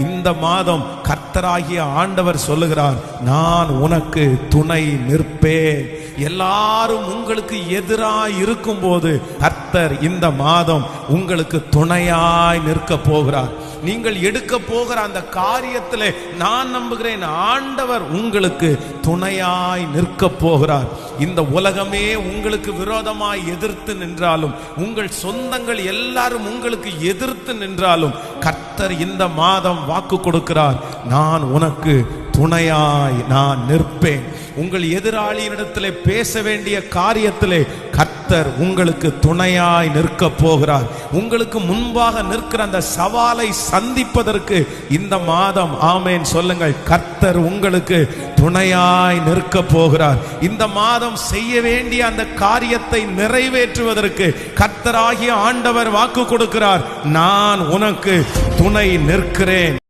இந்த மாதம் கர்த்தராகிய ஆண்டவர் சொல்லுகிறார், நான் உனக்கு துணை நிற்பேன். எல்லாரும் உங்களுக்கு எதிராய் இருக்கும் போது கர்த்தர் இந்த மாதம் உங்களுக்கு துணையாய் நிற்க போகிறார். நீங்கள் எடுக்க போகிற அந்த காரியத்திலே நான் நம்புகிறேன், ஆண்டவர் உங்களுக்கு துணையாய் நிற்க போகிறார். இந்த உலகமே உங்களுக்கு விரோதமாய் எதிர்த்து நின்றாலும், உங்கள் சொந்தங்கள் எல்லாரும் உங்களுக்கு எதிர்த்து நின்றாலும், கர்த்தர் இந்த மாதம் வாக்கு கொடுக்கிறார், நான் உனக்கு துணையாய் நான் நிற்பேன். உங்கள் எதிராளியினிடத்திலே பேச வேண்டிய காரியத்திலே கர்த்தர் உங்களுக்கு துணையாய் நிற்க போகிறார். உங்களுக்கு முன்பாக நிற்கிற அந்த சவாலை சந்திப்பதற்கு இந்த மாதம் ஆமென் சொல்லுங்கள், கர்த்தர் உங்களுக்கு துணையாய் நிற்க போகிறார். இந்த மாதம் செய்ய வேண்டிய அந்த காரியத்தை நிறைவேற்றுவதற்கு கர்த்தராகிய ஆண்டவர் வாக்கு கொடுக்கிறார், நான் உனக்கு துணை நிற்கிறேன்.